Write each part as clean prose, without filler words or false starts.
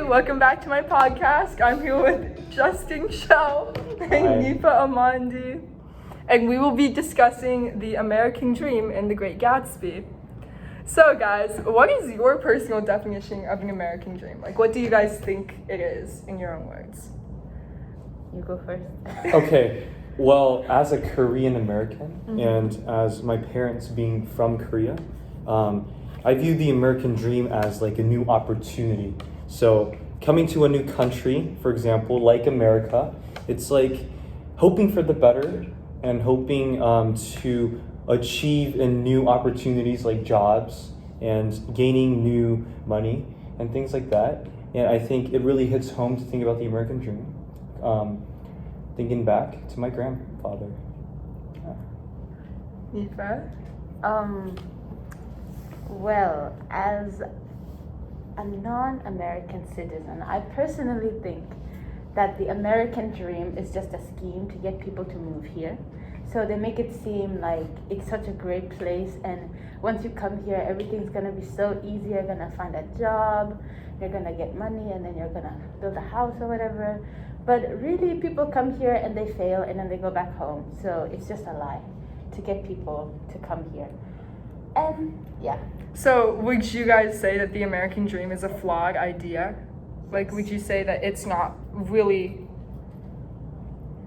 welcome back to my podcast. I'm here with Justin Shell and Nifa Omondi, and we will be discussing the American Dream and the Great Gatsby. So guys, what is your personal definition of an American dream? Like, what do you guys think it is in your own words? You go first. Okay, well, as a Korean American and as my parents being from Korea, I view the American dream as like a new opportunity. So coming to a new country, for example, like America, it's like hoping for the better and hoping to achieve in new opportunities like jobs and gaining new money and things like that. And I think it really hits home to think about the American dream. Thinking back to my grandfather. Nifa? Well, as a non-American citizen, I personally think that the American dream is just a scheme to get people to move here. So they make it seem like it's such a great place, and once you come here, everything's gonna be so easy. You're gonna find a job, you're gonna get money, and then you're gonna build a house or whatever. But really, people come here and they fail, and then they go back home. So it's just a lie to get people to come here. And yeah. So would you guys say that the American dream is a flawed idea? Like, would you say that it's not really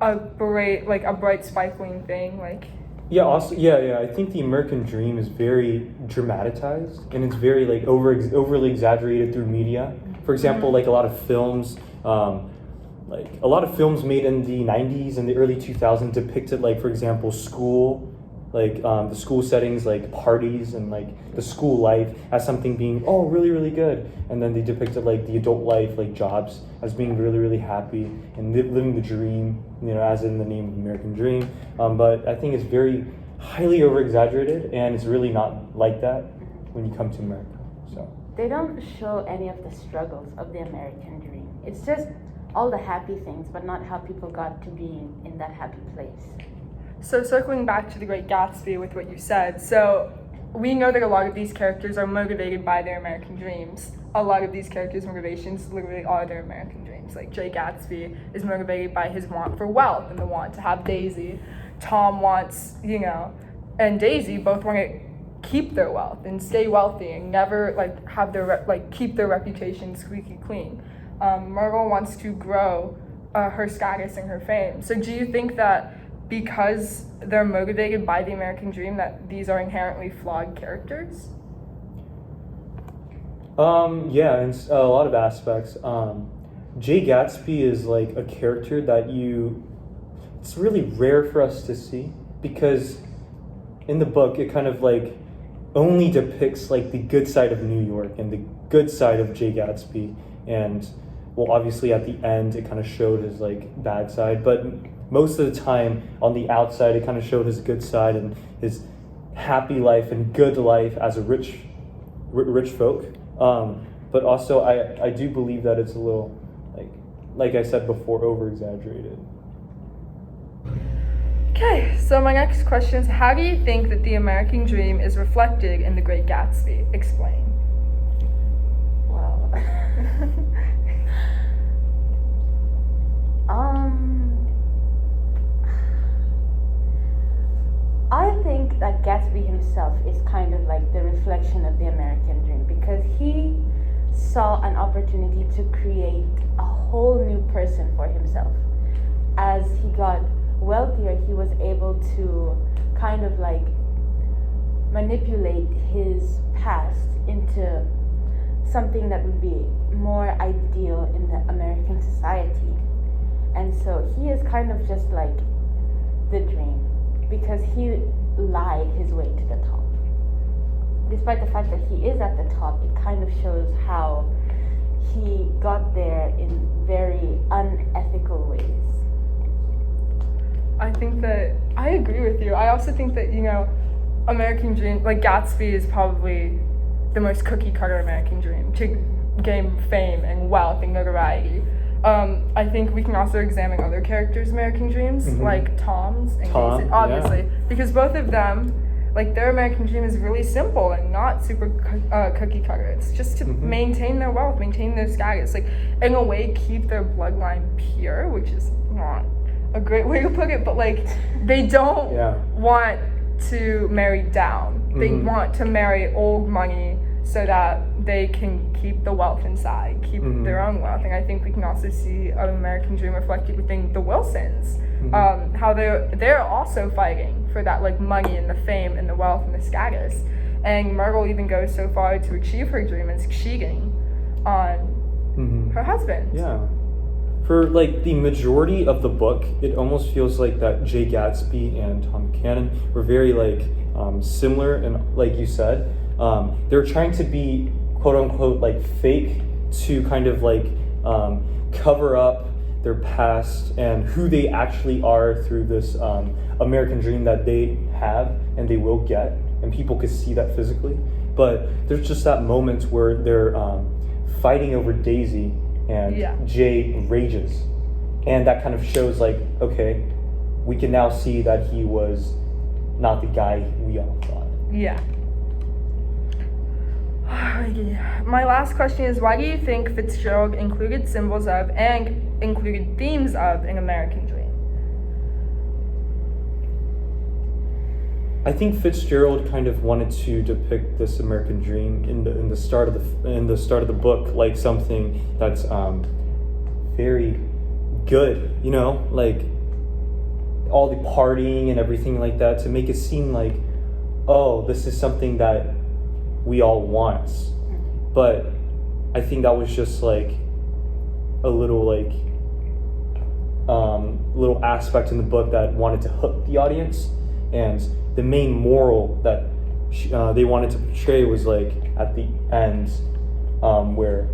a bright sparkling thing? Like, Yeah. I think the American dream is very dramatized and it's very like overly exaggerated through media. For example, like a lot of films made in the 90s and the early 2000s depicted, like, for example, school, like the school settings, like parties and like the school life as something being really, really good. And then they depicted like the adult life, like jobs, as being really, really happy and living the dream, as in the name of American Dream. But I think it's very highly over exaggerated, and it's really not like that when you come to America. So they don't show any of the struggles of the American dream. It's just all the happy things, but not how people got to be in that happy place. So circling back to the Great Gatsby with what you said, so we know that a lot of these characters are motivated by their American dreams. A lot of these characters' motivations literally are their American dreams. Like, Jay Gatsby is motivated by his want for wealth and the want to have Daisy. Tom wants, and Daisy both want to keep their wealth and stay wealthy and never have their keep their reputation squeaky clean. Myrtle wants to grow her status and her fame. So do you think that because they're motivated by the American dream that these are inherently flawed characters? Yeah, in a lot of aspects. Jay Gatsby is like a character that it's really rare for us to see, because in the book it kind of like only depicts like the good side of New York and the good side of Jay Gatsby, and well, obviously at the end it kind of showed his like bad side, but most of the time on the outside it kind of showed his good side and his happy life and good life as a rich folk. But also I do believe that it's a little like I said before, over exaggerated. Okay, so my next question is, how do you think that the American dream is reflected in the Great Gatsby? Explain. Well, I think that Gatsby himself is kind of like the reflection of the American dream, because he saw an opportunity to create a whole new person for himself. As he got wealthier, he was able to kind of like manipulate his past into something that would be more ideal in the American society. And so he is kind of just like the dream, because he lied his way to the top. Despite the fact that he is at the top, it kind of shows how he got there in very unethical ways. I think that I agree with you. I also think that, American dream, like Gatsby is probably the most cookie cutter American dream to gain fame and wealth and notoriety. I think we can also examine other characters' American dreams, like Tom's and Daisy, obviously, because both of them like their American dream is really simple and not super cookie cutter. It's just to maintain their wealth, maintain their status, like in a way keep their bloodline pure, which is not a great way to put it, but like they don't want to marry down. They want to marry old money so that they can keep the wealth inside, keep their own wealth. And I think we can also see an American dream reflected within the Wilsons, how they're also fighting for that like money and the fame and the wealth and the status. And Myrtle even goes so far to achieve her dream as cheating on her husband. Yeah. For like the majority of the book, it almost feels like that Jay Gatsby and Tom Buchanan were very like similar, and like you said, they're trying to be quote unquote like fake to kind of like cover up their past and who they actually are through this American dream that they have and they will get, and people could see that physically. But there's just that moment where they're fighting over Daisy and Jay rages, and that kind of shows like, okay, we can now see that he was not the guy we all thought. Yeah. My last question is, why do you think Fitzgerald included symbols of and included themes of an American dream? I think Fitzgerald kind of wanted to depict this American dream in the start of the book like something that's very good, you know, like all the partying and everything like that, to make it seem like, oh, this is something that we all want. But I think that was just like a little like little aspect in the book that wanted to hook the audience, and the main moral that they wanted to portray was like at the end where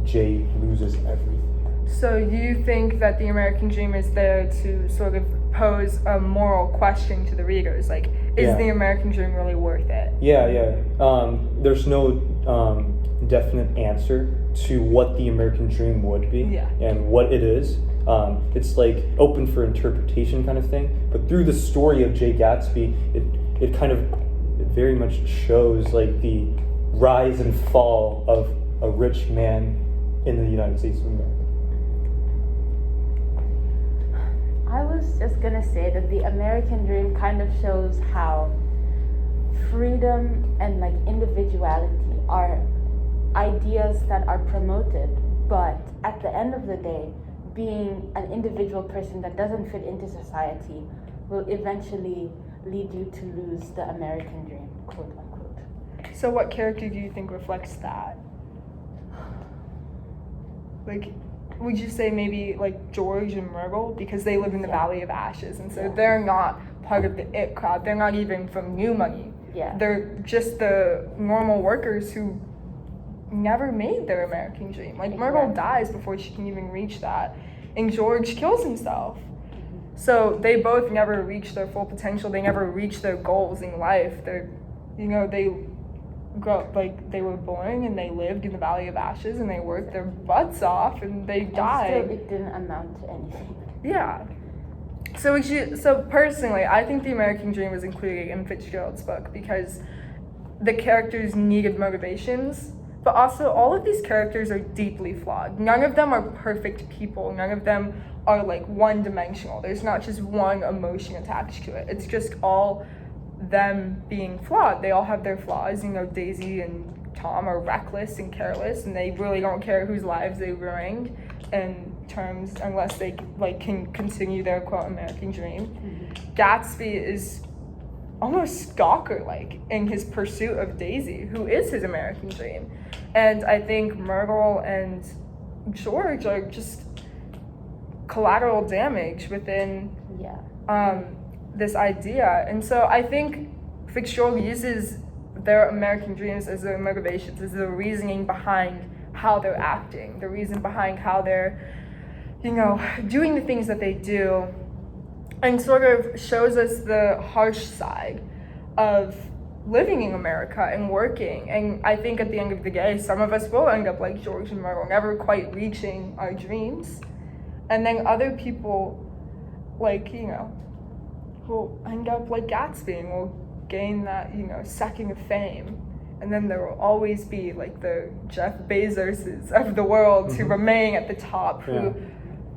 Jay loses everything. So you think that the American dream is there to sort of pose a moral question to the readers, like, is the American dream really worth it? There's no definite answer to what the American dream would be and what it is. It's like open for interpretation kind of thing. But through the story of Jay Gatsby, it kind of very much shows like the rise and fall of a rich man in the United States of America. I was just gonna say that the American dream kind of shows how freedom and like individuality are ideas that are promoted, but at the end of the day, being an individual person that doesn't fit into society will eventually lead you to lose the American dream, quote unquote. So what character do you think reflects that? Like, would you say maybe like George and Myrtle, because they live in the Valley of Ashes, and so they're not part of the it crowd. They're not even from New Money. They're just the normal workers who never made their American dream. Like Myrtle dies before she can even reach that, and George kills himself. So they both never reach their full potential. They never reach their goals in life. They're, you know, they grow, like they were born and they lived in the Valley of Ashes and they worked their butts off and they died. And still it didn't amount to anything. Yeah. So personally, I think the American dream was included in Fitzgerald's book because the characters needed motivations, but also all of these characters are deeply flawed. None of them are perfect people. None of them are like one-dimensional. There's not just one emotion attached to it. It's just all them being flawed. They all have their flaws. You know, Daisy and Tom are reckless and careless, and they really don't care whose lives they ruin in terms, unless they like can continue their quote American dream. Gatsby is almost stalker-like in his pursuit of Daisy, who is his American dream. And I think Myrtle and George are just collateral damage within this idea. And so I think Fitzgerald uses their American dreams as their motivations, as the reasoning behind how they're acting, the reason behind how they're, you know, doing the things that they do, and sort of shows us the harsh side of living in America and working. And I think at the end of the day, some of us will end up like George and Myrtle, never quite reaching our dreams. And then other people, like, you know, will end up like Gatsby and will gain that, you know, second of fame. And then there will always be like the Jeff Bezoses of the world who remain at the top, who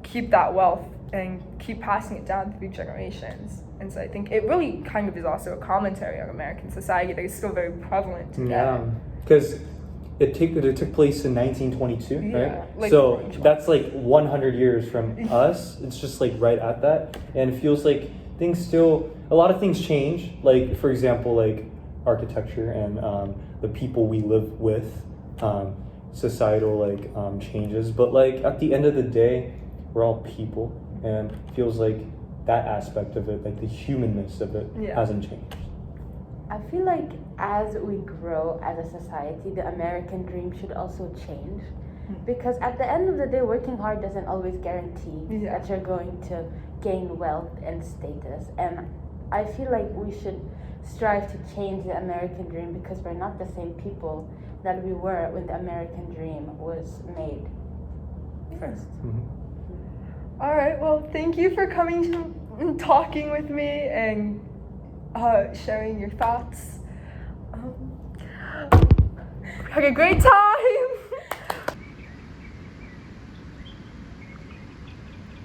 keep that wealth and keep passing it down through generations. And so I think it really kind of is also a commentary on American society that is still very prevalent today. Yeah, because it took place in 1922, right? Like, so that's like 100 years from us. It's just like right at that, and it feels like a lot of things change. Like, for example, like architecture and the people we live with, societal like changes. But like at the end of the day, we're all people, and it feels like that aspect of it, like the humanness of it, hasn't changed. I feel like as we grow as a society, the American dream should also change. Because at the end of the day, working hard doesn't always guarantee that you're going to gain wealth and status. And I feel like we should strive to change the American dream, because we're not the same people that we were when the American dream was made first. All right, well, thank you for coming to and talking with me and sharing your thoughts. Had a great time.